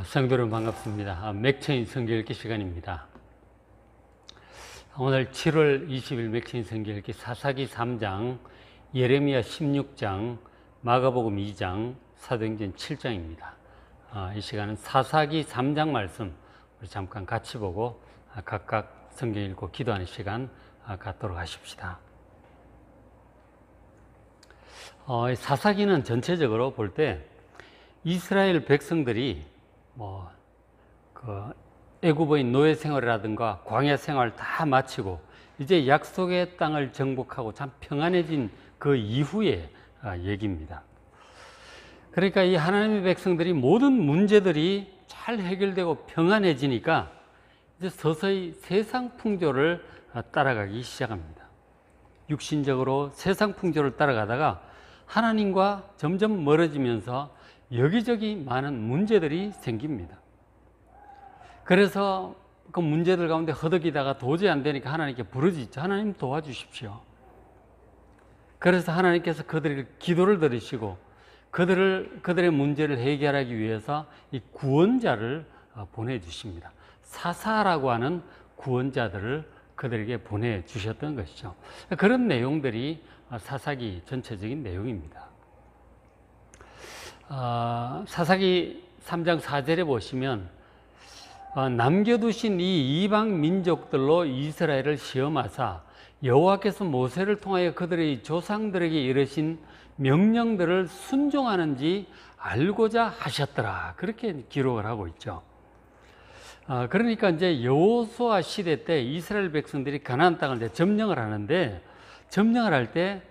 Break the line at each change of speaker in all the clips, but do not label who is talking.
성도 여러분 반갑습니다. 맥체인 성경 읽기 시간입니다. 오늘 7월 20일 맥체인 성경 읽기 사사기 3장, 예레미야 16장, 마가복음 2장, 사도행전 7장입니다. 이 시간은 사사기 3장 말씀 우리 잠깐 같이 보고 각각 성경 읽고 기도하는 시간 갖도록 하십시다. 사사기는 전체적으로 볼 때 이스라엘 백성들이 애굽의 노예 생활이라든가 광야 생활 다 마치고 이제 약속의 땅을 정복하고 참 평안해진 그 이후의 얘기입니다. 그러니까 이 하나님의 백성들이 모든 문제들이 잘 해결되고 평안해지니까 이제 서서히 세상 풍조를 따라가기 시작합니다. 육신적으로 세상 풍조를 따라가다가 하나님과 점점 멀어지면서 여기저기 많은 문제들이 생깁니다. 그래서 그 문제들 가운데 허덕이다가 도저히 안 되니까 하나님께 부르짖죠. 하나님 도와주십시오. 그래서 하나님께서 그들에게 기도를 들으시고 그들의 문제를 해결하기 위해서 이 구원자를 보내주십니다. 사사라고 하는 구원자들을 그들에게 보내주셨던 것이죠. 그런 내용들이 사사기 전체적인 내용입니다. 사사기 3장 4절에 보시면 남겨두신 이 이방 민족들로 이스라엘을 시험하사 여호와께서 모세를 통하여 그들의 조상들에게 이르신 명령들을 순종하는지 알고자 하셨더라. 그렇게 기록을 하고 있죠. 그러니까 이제 여호수아 시대 때 이스라엘 백성들이 가나안 땅을 이제 점령을 하는데, 점령을 할 때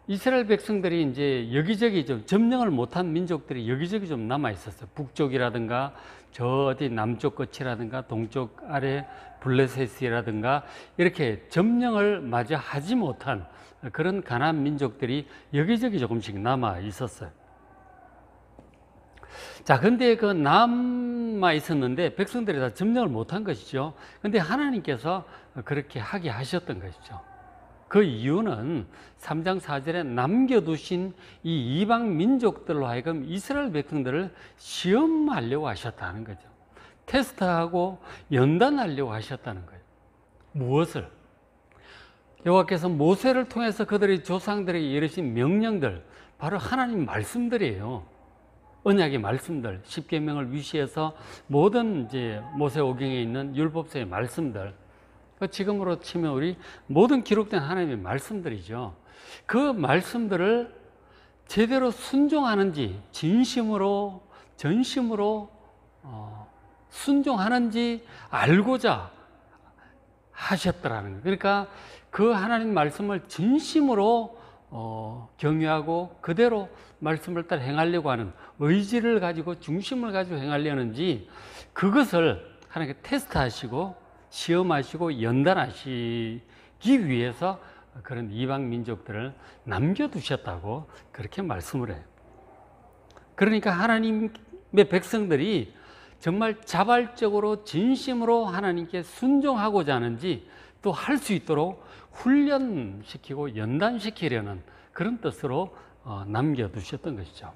이스라엘 백성들이 이제 여기저기 좀 점령을 못한 민족들이 여기저기 좀 남아 있었어요. 북쪽이라든가 저 어디 남쪽 끝이라든가 동쪽 아래 블레셋이라든가 이렇게 점령을 마저 하지 못한 그런 가나안 민족들이 여기저기 조금씩 남아 있었어요. 자, 근데 그 남아 있었는데 백성들이 다 점령을 못한 것이죠. 근데 하나님께서 그렇게 하게 하셨던 것이죠. 그 이유는 3장 4절에 남겨두신 이 이방 민족들로 하여금 이스라엘 백성들을 시험하려고 하셨다는 거죠. 테스트하고 연단하려고 하셨다는 거예요. 무엇을? 여호와께서 모세를 통해서 그들의 조상들에게 이르신 명령들, 바로 하나님 말씀들이에요. 언약의 말씀들, 십계명을 위시해서 모든 이제 모세오경에 있는 율법서의 말씀들, 지금으로 치면 우리 모든 기록된 하나님의 말씀들이죠. 그 말씀들을 제대로 순종하는지, 진심으로 전심으로 순종하는지 알고자 하셨더라는 거예요. 그러니까 그 하나님 말씀을 진심으로 경유하고 그대로 말씀을 따라 행하려고 하는 의지를 가지고 중심을 가지고 행하려는지, 그것을 하나님께 테스트하시고 시험하시고 연단하시기 위해서 그런 이방 민족들을 남겨두셨다고 그렇게 말씀을 해요. 그러니까 하나님의 백성들이 정말 자발적으로 진심으로 하나님께 순종하고자 하는지 또 할 수 있도록 훈련시키고 연단시키려는 그런 뜻으로 남겨두셨던 것이죠.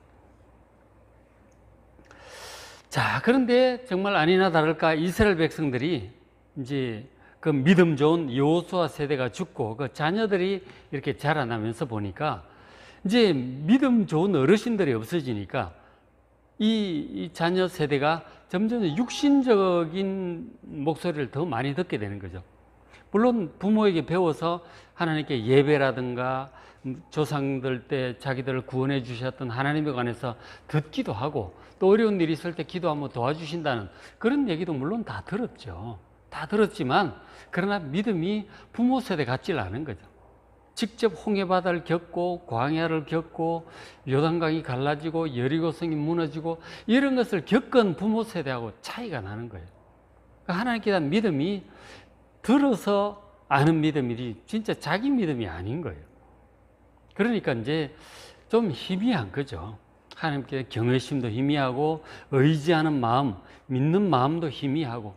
자, 그런데 정말 아니나 다를까 이스라엘 백성들이 이제 그 믿음 좋은 여호수아 세대가 죽고 그 자녀들이 이렇게 자라나면서 보니까 이제 믿음 좋은 어르신들이 없어지니까 이 자녀 세대가 점점 육신적인 목소리를 더 많이 듣게 되는 거죠. 물론 부모에게 배워서 하나님께 예배라든가 조상들 때 자기들을 구원해 주셨던 하나님에 관해서 듣기도 하고 또 어려운 일이 있을 때 기도하면 도와주신다는 그런 얘기도 물론 다 들었죠. 다 들었지만 그러나 믿음이 부모 세대 같지는 않은 거죠. 직접 홍해바다를 겪고 광야를 겪고 요단강이 갈라지고 여리고성이 무너지고 이런 것을 겪은 부모 세대하고 차이가 나는 거예요. 하나님께 대한 믿음이 들어서 아는 믿음이지 진짜 자기 믿음이 아닌 거예요. 그러니까 이제 좀 희미한 거죠. 하나님께 경외심도 희미하고 의지하는 마음, 믿는 마음도 희미하고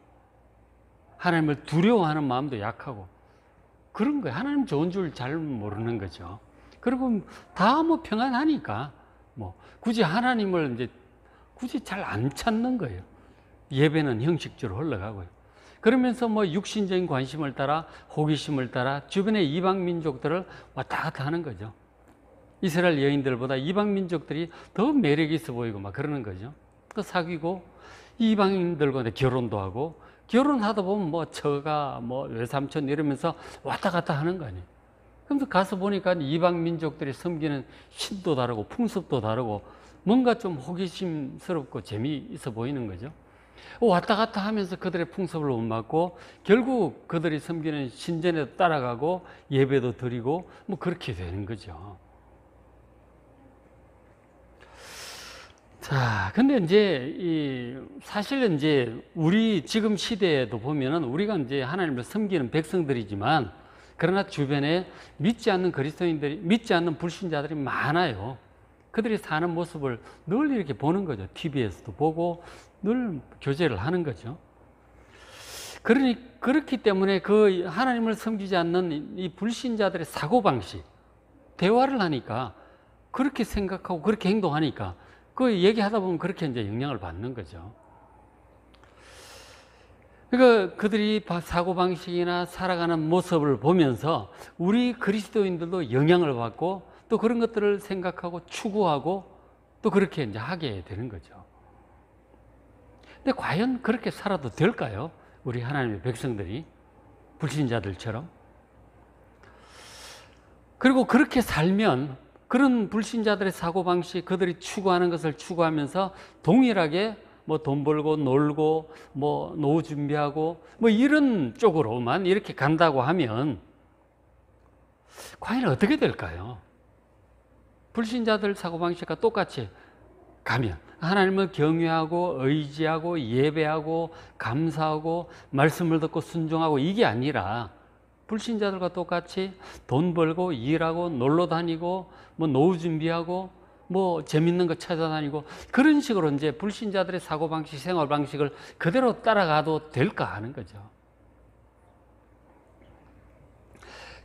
하나님을 두려워하는 마음도 약하고 그런 거예요. 하나님 좋은 줄 잘 모르는 거죠. 그리고 다 뭐 평안하니까 뭐 굳이 하나님을 이제 굳이 잘 안 찾는 거예요. 예배는 형식적으로 흘러가고요. 그러면서 뭐 육신적인 관심을 따라, 호기심을 따라 주변의 이방 민족들을 왔다 갔다 하는 거죠. 이스라엘 여인들보다 이방 민족들이 더 매력이 있어 보이고 막 그러는 거죠. 그 사귀고 이방인들과 결혼도 하고, 결혼하다 보면 뭐 처가, 뭐 외삼촌 이러면서 왔다 갔다 하는 거 아니에요. 그래서 가서 보니까 이방 민족들이 섬기는 신도 다르고 풍습도 다르고 뭔가 좀 호기심스럽고 재미있어 보이는 거죠. 왔다 갔다 하면서 그들의 풍습을 못 맡고 결국 그들이 섬기는 신전에도 따라가고 예배도 드리고 뭐 그렇게 되는 거죠. 자, 근데 이제 사실은 이제 우리 지금 시대에도 보면은 우리가 이제 하나님을 섬기는 백성들이지만, 그러나 주변에 믿지 않는 그리스도인들이, 믿지 않는 불신자들이 많아요. 그들이 사는 모습을 늘 이렇게 보는 거죠. TV에서도 보고 늘 교제를 하는 거죠. 그렇기 때문에 그 하나님을 섬기지 않는 이 불신자들의 사고방식, 대화를 하니까 그렇게 생각하고 그렇게 행동하니까 그 얘기하다 보면 그렇게 이제 영향을 받는 거죠. 그러니까 그들이 사고방식이나 살아가는 모습을 보면서 우리 그리스도인들도 영향을 받고 또 그런 것들을 생각하고 추구하고 또 그렇게 이제 하게 되는 거죠. 근데 과연 그렇게 살아도 될까요? 우리 하나님의 백성들이 불신자들처럼. 그리고 그렇게 살면 그런 불신자들의 사고방식, 그들이 추구하는 것을 추구하면서 동일하게 뭐 돈 벌고 놀고 뭐 노후 준비하고 뭐 이런 쪽으로만 이렇게 간다고 하면 과연 어떻게 될까요? 불신자들 사고방식과 똑같이 가면 하나님을 경외하고 의지하고 예배하고 감사하고 말씀을 듣고 순종하고 이게 아니라 불신자들과 똑같이 돈 벌고 일하고 놀러 다니고 뭐 노후 준비하고 뭐 재밌는 거 찾아다니고 그런 식으로 이제 불신자들의 사고방식, 생활방식을 그대로 따라가도 될까 하는 거죠.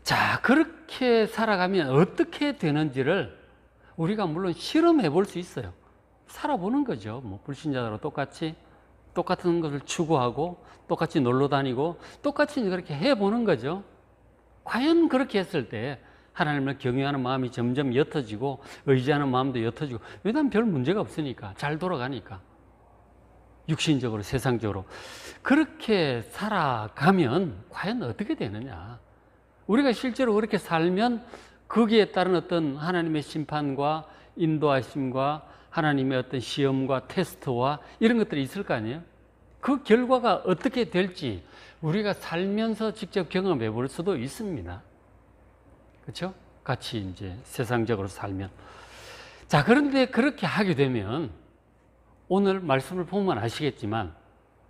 자, 그렇게 살아가면 어떻게 되는지를 우리가 물론 실험해 볼 수 있어요. 살아보는 거죠. 뭐 불신자들과 똑같은 것을 추구하고 똑같이 놀러 다니고 똑같이 그렇게 해보는 거죠. 과연 그렇게 했을 때 하나님을 경외하는 마음이 점점 옅어지고 의지하는 마음도 옅어지고, 왜냐하면 별 문제가 없으니까, 잘 돌아가니까, 육신적으로 세상적으로 그렇게 살아가면 과연 어떻게 되느냐. 우리가 실제로 그렇게 살면 거기에 따른 어떤 하나님의 심판과 인도하심과 하나님의 어떤 시험과 테스트와 이런 것들이 있을 거 아니에요. 그 결과가 어떻게 될지 우리가 살면서 직접 경험해 볼 수도 있습니다. 그렇죠? 같이 이제 세상적으로 살면. 자, 그런데 그렇게 하게 되면 오늘 말씀을 보면 아시겠지만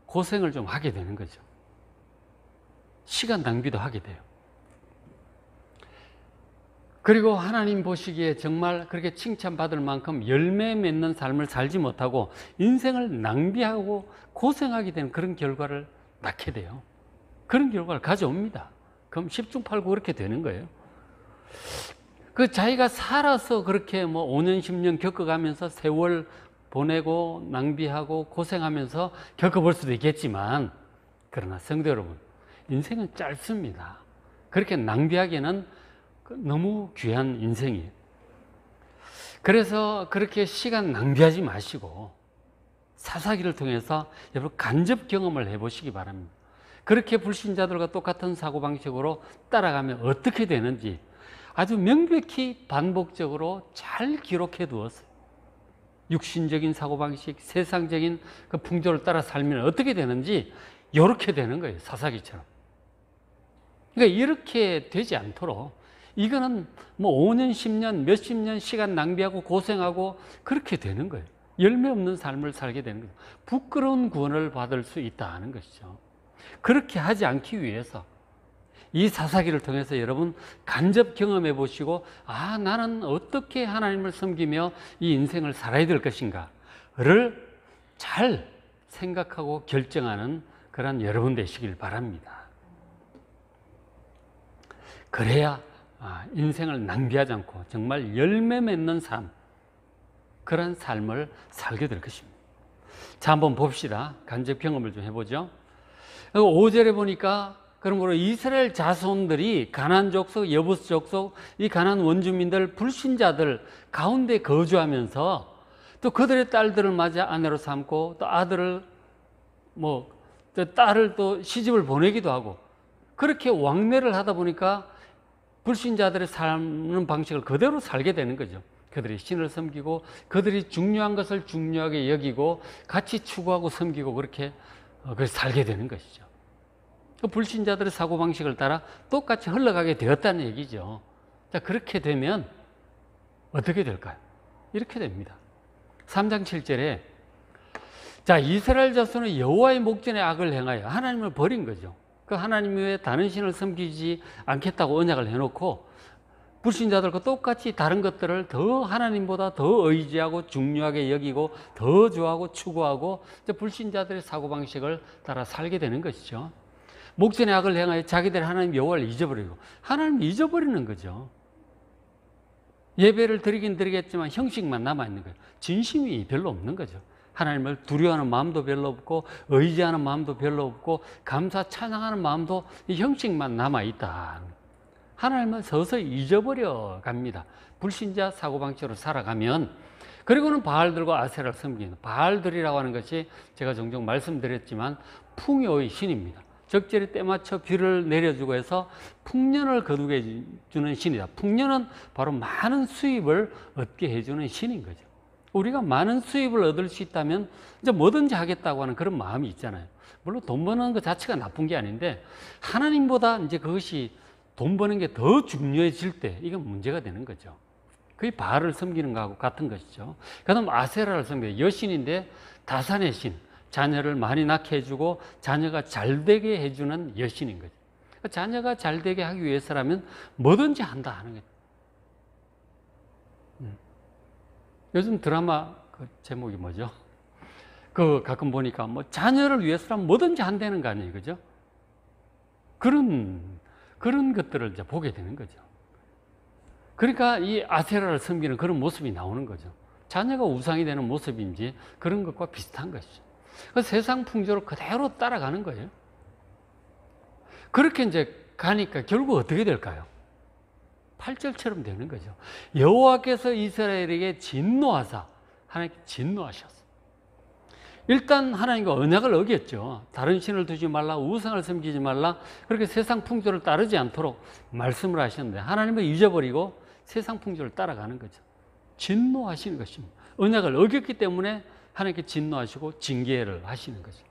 고생을 좀 하게 되는 거죠. 시간 낭비도 하게 돼요. 그리고 하나님 보시기에 정말 그렇게 칭찬받을 만큼 열매 맺는 삶을 살지 못하고 인생을 낭비하고 고생하게 되는 그런 결과를 낳게 돼요. 그런 결과를 가져옵니다. 그럼 10중 8구 그렇게 되는 거예요. 그 자기가 살아서 그렇게 뭐 5년 10년 겪어가면서 세월 보내고 낭비하고 고생하면서 겪어볼 수도 있겠지만, 그러나 성도 여러분, 인생은 짧습니다. 그렇게 낭비하기에는 너무 귀한 인생이에요. 그래서 그렇게 시간 낭비하지 마시고 사사기를 통해서 여러분 간접 경험을 해보시기 바랍니다. 그렇게 불신자들과 똑같은 사고방식으로 따라가면 어떻게 되는지 아주 명백히 반복적으로 잘 기록해 두었어요. 육신적인 사고방식, 세상적인 그 풍조를 따라 살면 어떻게 되는지 이렇게 되는 거예요. 사사기처럼. 그러니까 이렇게 되지 않도록, 이거는 뭐 5년, 10년, 몇십 년 시간 낭비하고 고생하고 그렇게 되는 거예요. 열매 없는 삶을 살게 되는 거예요. 부끄러운 구원을 받을 수 있다는 것이죠. 그렇게 하지 않기 위해서 이 사사기를 통해서 여러분 간접 경험해 보시고, 아, 나는 어떻게 하나님을 섬기며 이 인생을 살아야 될 것인가를 잘 생각하고 결정하는 그런 여러분 되시길 바랍니다. 그래야 인생을 낭비하지 않고 정말 열매 맺는 삶, 그런 삶을 살게 될 것입니다. 자, 한번 봅시다. 간접 경험을 좀 해보죠. 5절에 보니까 그러므로 이스라엘 자손들이 가나안 족속, 여부스 족속, 이 가나안 원주민들, 불신자들 가운데 거주하면서 또 그들의 딸들을 맞아 아내로 삼고 또 아들을 또 딸을 또 시집을 보내기도 하고 그렇게 왕래를 하다 보니까 불신자들의 사는 방식을 그대로 살게 되는 거죠. 그들이 신을 섬기고 그들이 중요한 것을 중요하게 여기고 같이 추구하고 섬기고 그렇게 살게 되는 것이죠. 그 불신자들의 사고방식을 따라 똑같이 흘러가게 되었다는 얘기죠. 자, 그렇게 되면 어떻게 될까요? 이렇게 됩니다. 3장 7절에 자, 이스라엘 자손은 여호와의 목전에 악을 행하여 하나님을 버린 거죠. 그 하나님 외에 다른 신을 섬기지 않겠다고 언약을 해놓고 불신자들과 똑같이 다른 것들을 더 하나님보다 더 의지하고 중요하게 여기고 더 좋아하고 추구하고 불신자들의 사고방식을 따라 살게 되는 것이죠. 목전에 악을 행하여 자기들 하나님 여호와를 잊어버리고 하나님을 잊어버리는 거죠. 예배를 드리긴 드리겠지만 형식만 남아있는 거예요. 진심이 별로 없는 거죠. 하나님을 두려워하는 마음도 별로 없고 의지하는 마음도 별로 없고 감사 찬양하는 마음도 이 형식만 남아있다. 하나님을 서서히 잊어버려 갑니다. 불신자 사고방식으로 살아가면. 그리고는 바알들과 아세라를 섬기는 바알들이라고 하는 것이 제가 종종 말씀드렸지만 풍요의 신입니다. 적절히 때맞춰 비를 내려주고 해서 풍년을 거두게 해주는 신이다. 풍년은 바로 많은 수입을 얻게 해주는 신인 거죠. 우리가 많은 수입을 얻을 수 있다면 이제 뭐든지 하겠다고 하는 그런 마음이 있잖아요. 물론 돈 버는 것 자체가 나쁜 게 아닌데 하나님보다 이제 그것이 돈 버는 게 더 중요해질 때 이건 문제가 되는 거죠. 그게 바알을 섬기는 거하고 같은 것이죠. 그다음 아세라를 섬기는 여신인데 다산의 신, 자녀를 많이 낳게 해주고 자녀가 잘 되게 해주는 여신인 거죠. 자녀가 잘 되게 하기 위해서라면 뭐든지 한다 하는 거죠. 요즘 드라마 그 제목이 뭐죠? 그 가끔 보니까 뭐 자녀를 위해서라면 뭐든지 한다는 거 아니에요, 그죠? 그런 것들을 이제 보게 되는 거죠. 그러니까 이 아세라를 섬기는 그런 모습이 나오는 거죠. 자녀가 우상이 되는 모습인지 그런 것과 비슷한 것이죠. 그 세상 풍조를 그대로 따라가는 거예요. 그렇게 이제 가니까 결국 어떻게 될까요? 8절처럼 되는 거죠. 여호와께서 이스라엘에게 진노하사 하나님께 진노하셨어요. 일단 하나님과 언약을 어겼죠. 다른 신을 두지 말라, 우상을 섬기지 말라, 그렇게 세상 풍조를 따르지 않도록 말씀을 하셨는데 하나님을 잊어버리고 세상 풍조를 따라가는 거죠. 진노하시는 것입니다. 언약을 어겼기 때문에 하나님께 진노하시고 징계를 하시는 거죠.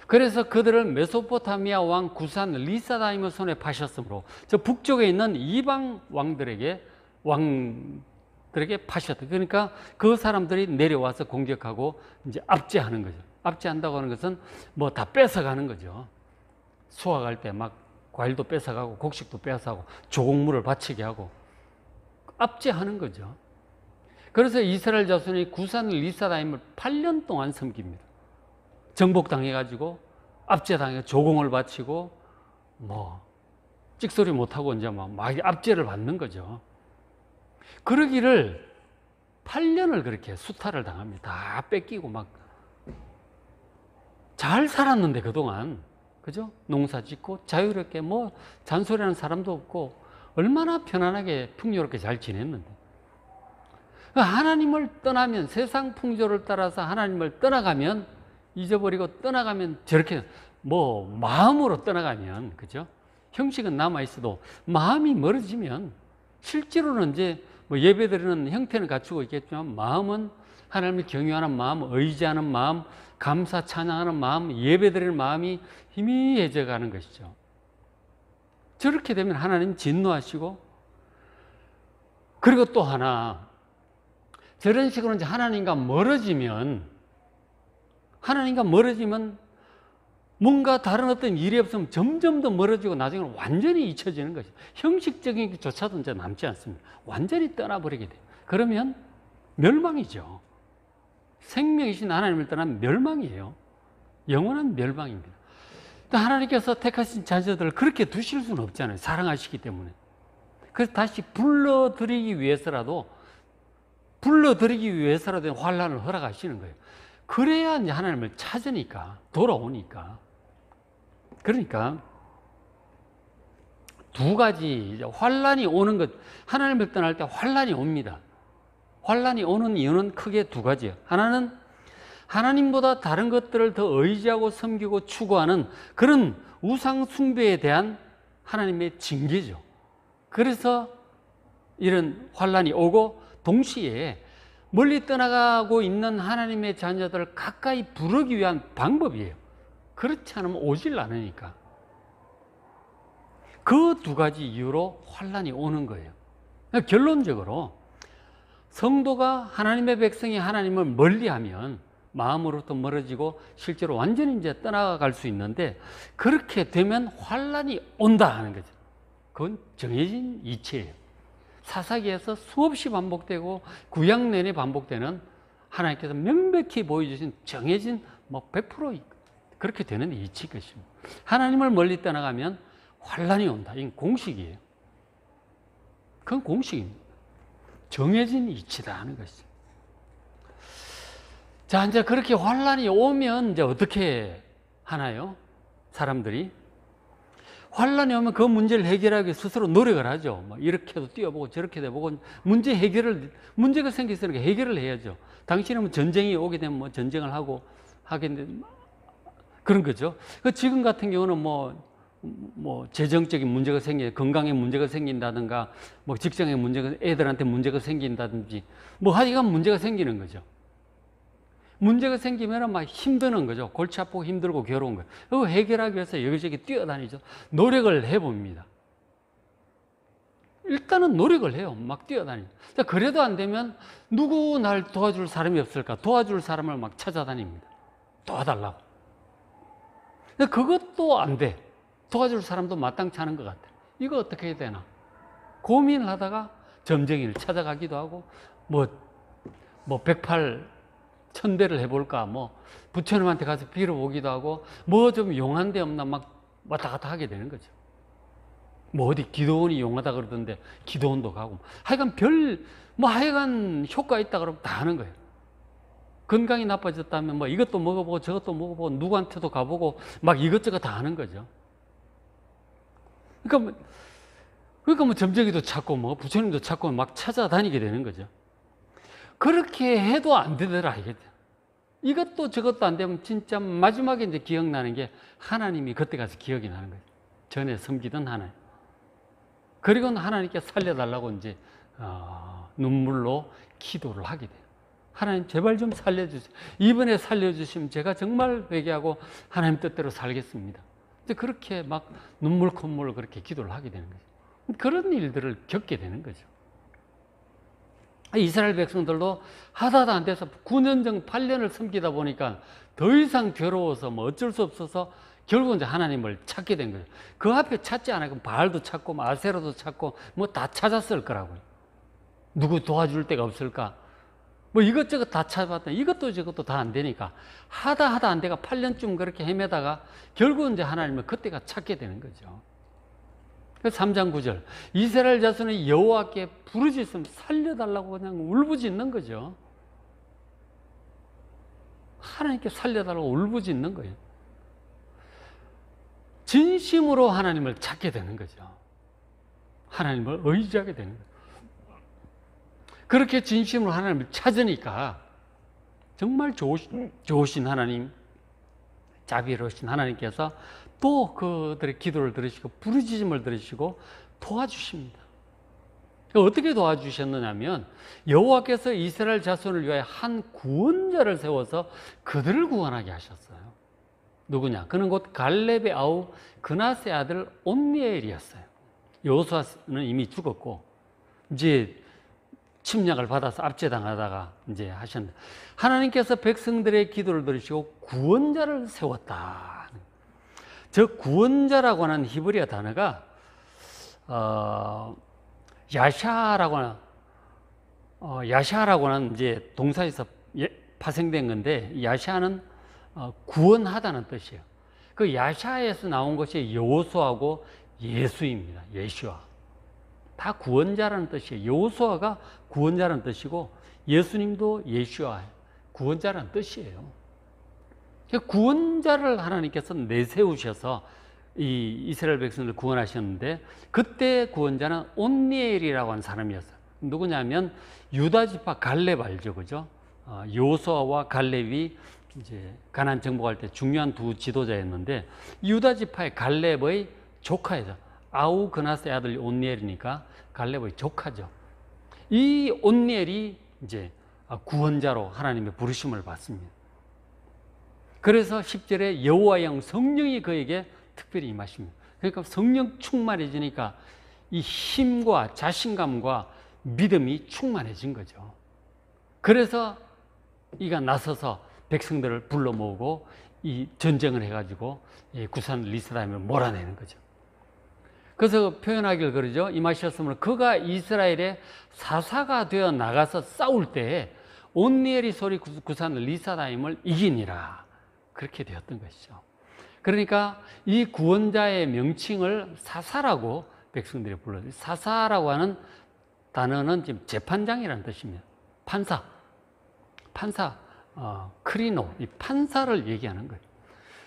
그래서 그들을 메소포타미아 왕 구산 리사다임의 손에 파셨으므로 저 북쪽에 있는 이방 왕들에게 파셨다. 그러니까 그 사람들이 내려와서 공격하고 이제 압제하는 거죠. 압제한다고 하는 것은 뭐 다 뺏어가는 거죠. 수확할 때 막 과일도 뺏어가고 곡식도 뺏어가고 조곡물을 바치게 하고 압제하는 거죠. 그래서 이스라엘 자손이 구산 리사다임을 8년 동안 섬깁니다. 정복당해가지고 압제당해 조공을 바치고 뭐 찍소리 못하고 이제 막 압제를 받는 거죠. 그러기를 8년을 그렇게 수탈을 당합니다. 다 뺏기고 막 잘 살았는데 그동안 그죠? 농사 짓고 자유롭게 뭐 잔소리하는 사람도 없고 얼마나 편안하게 풍요롭게 잘 지냈는데 하나님을 떠나면 세상 풍조를 따라서 하나님을 떠나가면 잊어버리고 떠나가면 저렇게 뭐 마음으로 떠나가면 그죠? 형식은 남아 있어도 마음이 멀어지면 실제로는 이제 뭐 예배드리는 형태는 갖추고 있겠지만 마음은 하나님을 경외하는 마음, 의지하는 마음, 감사 찬양하는 마음, 예배드리는 마음이 희미해져 가는 것이죠. 저렇게 되면 하나님 진노하시고 그리고 또 하나 저런 식으로 이제 하나님과 멀어지면 뭔가 다른 어떤 일이 없으면 점점 더 멀어지고 나중에는 완전히 잊혀지는 것이죠. 형식적인 것조차도 이제 남지 않습니다. 완전히 떠나버리게 돼요. 그러면 멸망이죠. 생명이신 하나님을 떠나면 멸망이에요. 영원한 멸망입니다. 또 하나님께서 택하신 자녀들을 그렇게 두실 수는 없잖아요. 사랑하시기 때문에. 그래서 다시 불러들이기 위해서라도 환란을 허락하시는 거예요. 그래야 이제 하나님을 찾으니까, 돌아오니까. 그러니까 두 가지 환란이 오는 것, 하나님을 떠날 때 환란이 옵니다. 환란이 오는 이유는 크게 두 가지예요. 하나는 하나님보다 다른 것들을 더 의지하고 섬기고 추구하는 그런 우상 숭배에 대한 하나님의 징계죠. 그래서 이런 환란이 오고, 동시에 멀리 떠나가고 있는 하나님의 자녀들을 가까이 부르기 위한 방법이에요. 그렇지 않으면 오질 않으니까. 그 두 가지 이유로 환란이 오는 거예요. 결론적으로 성도가, 하나님의 백성이 하나님을 멀리하면 마음으로부터 멀어지고 실제로 완전히 이제 떠나갈 수 있는데, 그렇게 되면 환란이 온다 하는 거죠. 그건 정해진 이치예요. 사사기에서 수없이 반복되고 구약 내내 반복되는, 하나님께서 명백히 보여주신 정해진 100% 그렇게 되는 이치 것입니다. 하나님을 멀리 떠나가면 환란이 온다. 이건 공식이에요. 그건 공식입니다. 정해진 이치다 하는 것이죠. 자, 이제 그렇게 환란이 오면 이제 어떻게 하나요? 사람들이 환란이 오면 그 문제를 해결하기 위해 스스로 노력을 하죠. 이렇게도 뛰어보고 저렇게도 해보고 문제가 생겼으니까 해결을 해야죠. 당신은 전쟁이 오게 되면 전쟁을 하고 하겠는데 그런 거죠. 지금 같은 경우는 재정적인 문제가 건강에 문제가 생긴다든가, 직장에 애들한테 문제가 생긴다든지, 하여간 문제가 생기는 거죠. 문제가 생기면 막 힘드는 거죠. 골치 아프고 힘들고 괴로운 거예요. 그거 해결하기 위해서 여기저기 뛰어다니죠. 노력을 해봅니다. 일단은 노력을 해요. 막 뛰어다니죠. 그래도 안 되면 누구 날 도와줄 사람이 없을까? 도와줄 사람을 막 찾아다닙니다. 도와달라고. 근데 그것도 안 돼. 도와줄 사람도 마땅치 않은 것 같아. 이거 어떻게 해야 되나? 고민을 하다가 점쟁이를 찾아가기도 하고, 108천대를 해볼까, 부처님한테 가서 빌어보기도 하고, 좀 용한 데 없나 막 왔다 갔다 하게 되는 거죠. 어디 기도원이 용하다 그러던데 기도원도 가고, 하여간 하여간 효과 있다 그러면 다 하는 거예요. 건강이 나빠졌다면 이것도 먹어보고 저것도 먹어보고 누구한테도 가보고 막 이것저것 다 하는 거죠. 그러니까 점쟁이도 찾고 부처님도 찾고 막 찾아다니게 되는 거죠. 그렇게 해도 안 되더라 이게. 이것도 저것도 안 되면 진짜 마지막에 이제 기억나는 게 하나님이 그때 가서 기억이 나는 거예요. 전에 섬기던 하나님. 그리고는 하나님께 살려달라고 이제 눈물로 기도를 하게 돼요. 하나님 제발 좀 살려주세요. 이번에 살려주시면 제가 정말 회개하고 하나님 뜻대로 살겠습니다. 이제 그렇게 막 눈물 콧물 그렇게 기도를 하게 되는 거죠. 그런 일들을 겪게 되는 거죠. 이스라엘 백성들도 하다도 안 돼서 9년 전 8년을 섬기다 보니까 더 이상 괴로워서 어쩔 수 없어서 결국 이제 하나님을 찾게 된 거예요. 그 앞에 찾지 않아요. 바알도 찾고 아세라도 찾고 다 찾았을 거라고요. 누구 도와줄 데가 없을까? 이것저것 다 찾아봤다. 이것도 저것도 다 안 되니까 하다 안 돼가 8년쯤 그렇게 헤매다가 결국 이제 하나님을 그때가 찾게 되는 거죠. 3장 9절 이스라엘 자손이 여호와께 부르짖으면 살려달라고 그냥 울부짖는 거죠. 하나님께 살려달라고 울부짖는 거예요. 진심으로 하나님을 찾게 되는 거죠. 하나님을 의지하게 되는 거예요. 그렇게 진심으로 하나님을 찾으니까 정말 좋으신 하나님, 자비로우신 하나님께서 또 그들의 기도를 들으시고 부르짖음을 들으시고 도와주십니다. 어떻게 도와주셨느냐면 여호와께서 이스라엘 자손을 위하여 한 구원자를 세워서 그들을 구원하게 하셨어요. 누구냐? 그는 곧 갈렙의 아우 그낫의 아들 온니엘이었어요. 여호수아는 이미 죽었고 이제 침략을 받아서 압제당하다가 이제 하셨는데 하나님께서 백성들의 기도를 들으시고 구원자를 세웠다. 저 구원자라고 하는 히브리어 단어가 야샤라고 하는 이제 동사에서 파생된 건데 야샤는 구원하다는 뜻이에요. 그 야샤에서 나온 것이 여호수아고 예수입니다. 예수아. 다 구원자라는 뜻이에요. 여호수아가 구원자라는 뜻이고 예수님도 예수아예요. 구원자라는 뜻이에요. 구원자를 하나님께서 내세우셔서 이 이스라엘 백성을 구원하셨는데, 그때 구원자는 온니엘이라고 하는 사람이었어요. 누구냐면 유다 지파 갈렙 알죠, 그죠? 요수아와 갈렙이 이제 가나안 정복할 때 중요한 두 지도자였는데, 유다 지파의 갈렙의 조카예요. 아우 그나스의 아들 온니엘이니까 갈렙의 조카죠. 이 온니엘이 이제 구원자로 하나님의 부르심을 받습니다. 그래서 10절에 여호와의 영 성령이 그에게 특별히 임하십니다. 그러니까 성령 충만해지니까 이 힘과 자신감과 믿음이 충만해진 거죠. 그래서 이가 나서서 백성들을 불러 모으고 이 전쟁을 해가지고 구산 리스라임을 몰아내는 거죠. 그래서 표현하기를 그러죠. 임하셨으므로 그가 이스라엘의 사사가 되어 나가서 싸울 때에 온니엘이 소리 구산 리사다임을 이기니라. 그렇게 되었던 것이죠. 그러니까 이 구원자의 명칭을 사사라고 백성들이 불러요. 사사라고 하는 단어는 지금 재판장이라는 뜻입니다. 판사, 크리노, 이 판사를 얘기하는 거예요.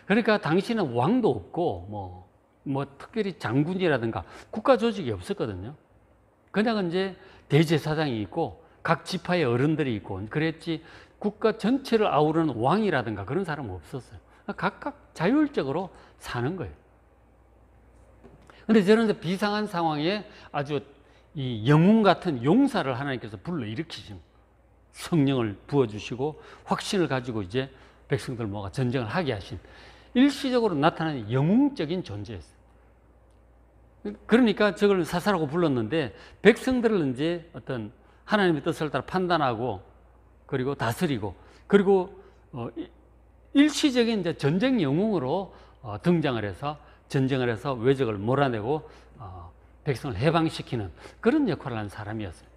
그러니까 당시는 왕도 없고 뭐 특별히 장군이라든가 국가 조직이 없었거든요. 그냥 이제 대제사장이 있고 각 지파의 어른들이 있고 그랬지, 국가 전체를 아우르는 왕이라든가 그런 사람은 없었어요. 각각 자율적으로 사는 거예요. 그런데 저는 비상한 상황에 아주 이 영웅 같은 용사를 하나님께서 불러일으키신, 성령을 부어주시고 확신을 가지고 이제 백성들 모아 전쟁을 하게 하신 일시적으로 나타나는 영웅적인 존재였어요. 그러니까 저걸 사사라고 불렀는데, 백성들을 이제 어떤 하나님의 뜻을 따라 판단하고 그리고 다스리고 그리고 일시적인 이제 전쟁 영웅으로 등장을 해서 전쟁을 해서 외적을 몰아내고 백성을 해방시키는 그런 역할을 하는 사람이었어요.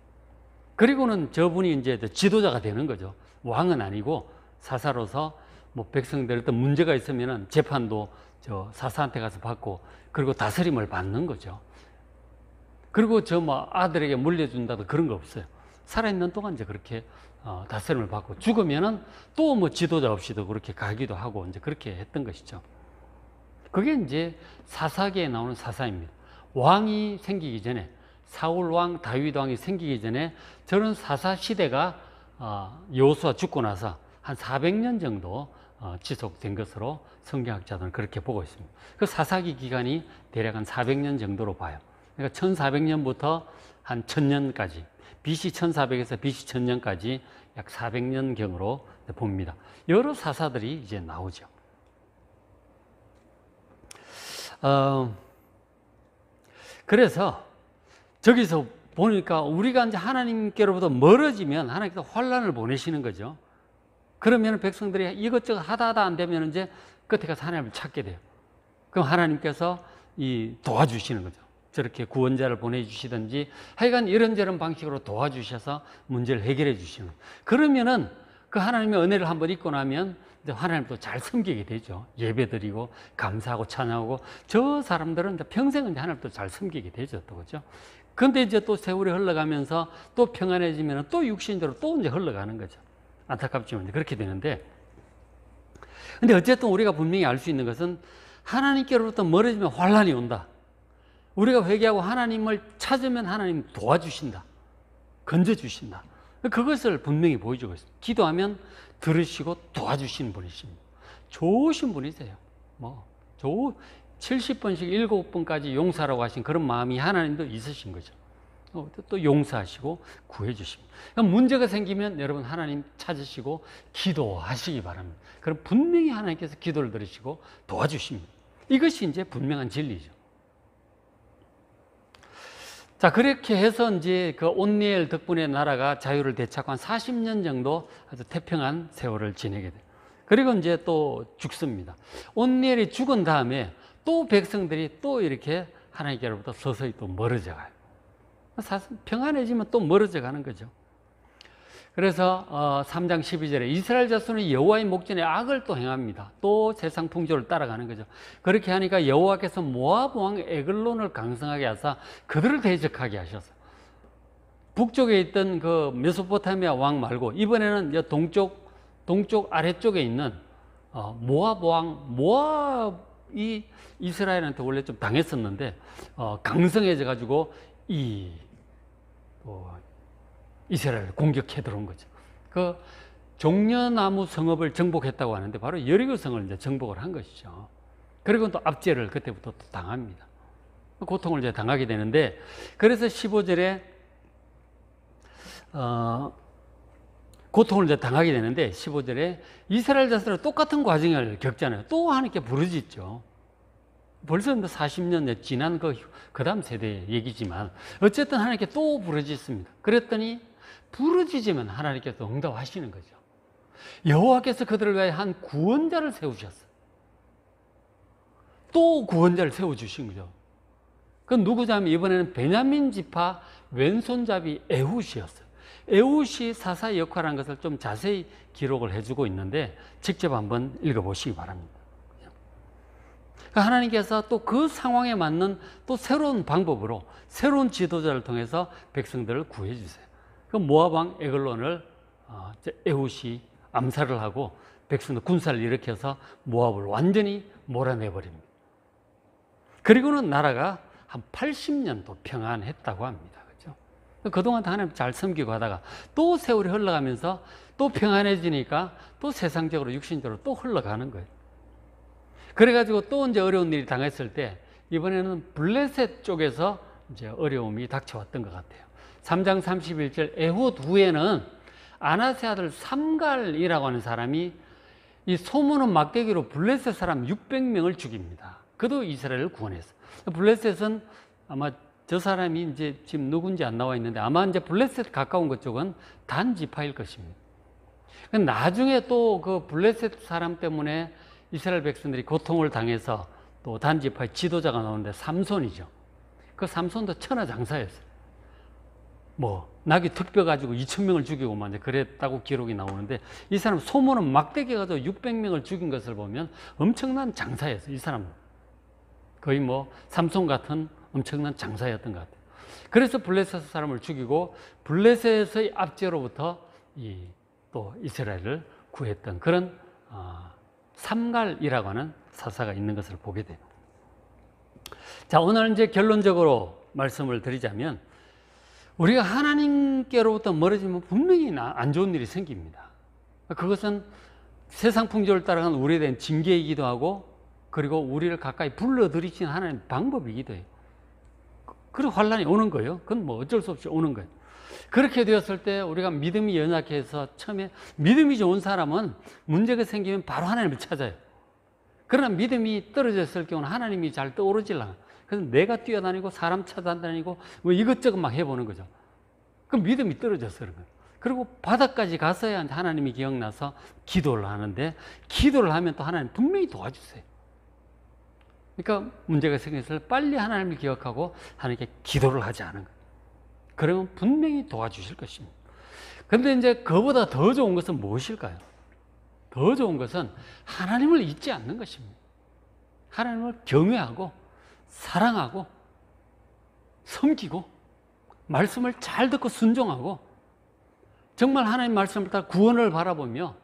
그리고는 저분이 이제 지도자가 되는 거죠. 왕은 아니고 사사로서 뭐 백성들 어떤 문제가 있으면은 재판도 저 사사한테 가서 받고 그리고 다스림을 받는 거죠. 그리고 저 뭐 아들에게 물려준다도 그런 거 없어요. 살아있는 동안 이제 그렇게 다스림을 받고 죽으면은 또 뭐 지도자 없이도 그렇게 가기도 하고 이제 그렇게 했던 것이죠. 그게 이제 사사기에 나오는 사사입니다. 왕이 생기기 전에, 사울 왕, 다윗 왕이 생기기 전에 저런 사사 시대가 여호수아 죽고 나서 한 400년 정도 지속된 것으로 성경학자들은 그렇게 보고 있습니다. 그 사사기 기간이 대략 한 400년 정도로 봐요. 그러니까 1400년부터 한 1000년까지, BC 1400에서 BC 1000년까지 약 400년경으로 봅니다. 여러 사사들이 이제 나오죠. 그래서 저기서 보니까 우리가 이제 하나님께로부터 멀어지면 하나님께서 환란을 보내시는 거죠. 그러면 백성들이 이것저것 하다 안 되면 이제 끝에 가서 하나님을 찾게 돼요. 그럼 하나님께서 도와주시는 거죠. 저렇게 구원자를 보내주시든지 하여간 이런저런 방식으로 도와주셔서 문제를 해결해 주시는 거예요. 그러면은 그 하나님의 은혜를 한번 잊고 나면 이제 하나님도 잘 섬기게 되죠. 예배드리고 감사하고 찬양하고 저 사람들은 이제 평생은 하나님도 잘 섬기게 되죠. 또 그죠? 그런데 이제 또 세월이 흘러가면서 또 평안해지면 또 육신대로 또 이제 흘러가는 거죠. 안타깝지만 이제 그렇게 되는데, 근데 어쨌든 우리가 분명히 알 수 있는 것은 하나님께로부터 멀어지면 환란이 온다. 우리가 회개하고 하나님을 찾으면 하나님 도와주신다. 건져주신다. 그것을 분명히 보여주고 있습니다. 기도하면 들으시고 도와주시는 분이십니다. 좋으신 분이세요. 70번씩 7번까지 용서라고 하신 그런 마음이 하나님도 있으신 거죠. 또 용서하시고 구해주십니다. 그러니까 문제가 생기면 여러분 하나님 찾으시고 기도하시기 바랍니다. 그럼 분명히 하나님께서 기도를 들으시고 도와주십니다. 이것이 이제 분명한 진리죠. 자, 그렇게 해서 이제 그 온니엘 덕분에 나라가 자유를 되찾고 한 40년 정도 아주 태평한 세월을 지내게 돼요. 그리고 이제 또 죽습니다. 온니엘이 죽은 다음에 또 백성들이 또 이렇게 하나님께로부터 서서히 또 멀어져 가요. 평안해지면 또 멀어져 가는 거죠. 그래서 3장 12절에 이스라엘 자손이 여호와의 목전에 악을 또 행합니다. 또 세상 풍조를 따라가는 거죠. 그렇게 하니까 여호와께서 모압 왕 에글론을 강성하게 하사 그들을 대적하게 하셔서 북쪽에 있던 그 메소포타미아 왕 말고 이번에는 동쪽 아래쪽에 있는 모압 왕, 모압이 이스라엘한테 원래 좀 당했었는데 강성해져 가지고 이스라엘을 공격해 들어온 거죠. 그 종려나무 성읍을 정복했다고 하는데 바로 여리고 성을 이제 정복을 한 것이죠. 그리고 또 압제를 그때부터 또 당합니다. 고통을 이제 당하게 되는데, 그래서 15절에 고통을 이제 당하게 되는데 15절에 이스라엘 자손은 똑같은 과정을 겪잖아요. 또 하나님께 부르짖죠. 벌써 40년 지난 그 다음 세대의 얘기지만 어쨌든 하나님께 또 부르짖습니다. 그랬더니 부르짖으면 하나님께서 응답하시는 거죠. 여호와께서 그들을 위하여 한 구원자를 세우셨어요. 또 구원자를 세워주신 거죠. 그건 누구냐면 이번에는 베냐민 지파 왼손잡이 에훗이었어요. 에훗이 사사의 역할을 한 것을 좀 자세히 기록을 해주고 있는데 직접 한번 읽어보시기 바랍니다. 하나님께서 또 그 상황에 맞는 또 새로운 방법으로 새로운 지도자를 통해서 백성들을 구해 주세요. 그 모압 왕 에글론을 에훗이 암살을 하고 백성들 군사를 일으켜서 모압을 완전히 몰아내 버립니다. 그리고는 나라가 한 80년 또 평안했다고 합니다. 그렇죠? 그동안 하나님 잘 섬기고 하다가 또 세월이 흘러가면서 또 평안해지니까 또 세상적으로 육신적으로 또 흘러가는 거예요. 그래가지고 또 이제 어려운 일이 당했을 때 이번에는 블레셋 쪽에서 이제 어려움이 닥쳐왔던 것 같아요. 3장 31절 에훗 후에는 아나세 아들 삼갈이라고 하는 사람이 이 소문은 막대기로 블레셋 사람 600명을 죽입니다. 그도 이스라엘을 구원했어요. 블레셋은 아마 저 사람이 이제 지금 누군지 안 나와 있는데 아마 이제 블레셋 가까운 것 쪽은 단 지파일 것입니다. 나중에 또 그 블레셋 사람 때문에 이스라엘 백성들이 고통을 당해서 또 단 지파의 지도자가 나오는데 삼손이죠. 그 삼손도 천하장사였어요. 나귀 턱뼈 가지고 2,000명을 죽이고 막 그랬다고 기록이 나오는데 이 사람 소문은 막대기 가지고 600명을 죽인 것을 보면 엄청난 장사였어요. 이 사람은 거의 삼손 같은 엄청난 장사였던 것 같아요. 그래서 블레셋 사람을 죽이고 블레셋의 압제로부터 또 이스라엘을 구했던 그런 삼갈이라고 하는 사사가 있는 것을 보게 돼요. 자, 오늘 이제 결론적으로 말씀을 드리자면 우리가 하나님께로부터 멀어지면 분명히 안 좋은 일이 생깁니다. 그것은 세상 풍조를 따라가는 우리에 대한 징계이기도 하고 그리고 우리를 가까이 불러들이시는 하나님의 방법이기도 해요. 그리고 환란이 오는 거예요. 그건 어쩔 수 없이 오는 거예요. 그렇게 되었을 때 우리가 믿음이 연약해서 처음에 믿음이 좋은 사람은 문제가 생기면 바로 하나님을 찾아요. 그러나 믿음이 떨어졌을 경우는 하나님이 잘 떠오르질 않아요. 그래서 내가 뛰어다니고 사람 찾아다니고 이것저것 막 해보는 거죠. 그럼 믿음이 떨어져서 그런 거예요. 그리고 바닥까지 가서야 하나님이 기억나서 기도를 하는데 기도를 하면 또 하나님 분명히 도와주세요. 그러니까 문제가 생겼을 때 빨리 하나님을 기억하고 하나님께 기도를 하지 않은 거예요. 그러면 분명히 도와주실 것입니다. 그런데 이제 그보다 더 좋은 것은 무엇일까요? 더 좋은 것은 하나님을 잊지 않는 것입니다. 하나님을 경외하고 사랑하고 섬기고 말씀을 잘 듣고 순종하고 정말 하나님 말씀을 따라 구원을 바라보며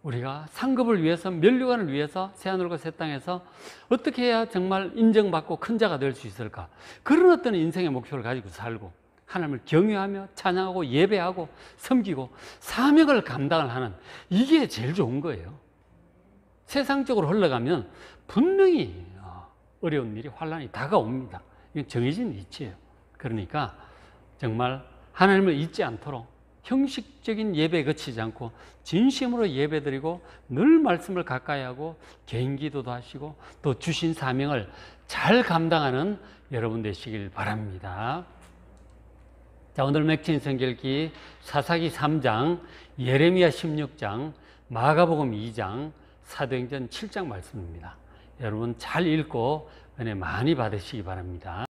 우리가 상급을 위해서 면류관을 위해서 새하늘과 새 땅에서 어떻게 해야 정말 인정받고 큰 자가 될 수 있을까? 그런 어떤 인생의 목표를 가지고 살고 하나님을 경외하며 찬양하고 예배하고 섬기고 사명을 감당을 하는 이게 제일 좋은 거예요. 세상적으로 흘러가면 분명히 어려운 일이 환란이 다가옵니다. 이건 정해진 이치예요. 그러니까 정말 하나님을 잊지 않도록 형식적인 예배에 그치지 않고 진심으로 예배드리고 늘 말씀을 가까이 하고 개인 기도도 하시고 또 주신 사명을 잘 감당하는 여러분 되시길 바랍니다. 자, 오늘 맥힌 성경읽기 사사기 3장, 예레미야 16장, 마가복음 2장, 사도행전 7장 말씀입니다. 여러분 잘 읽고 은혜 많이 받으시기 바랍니다.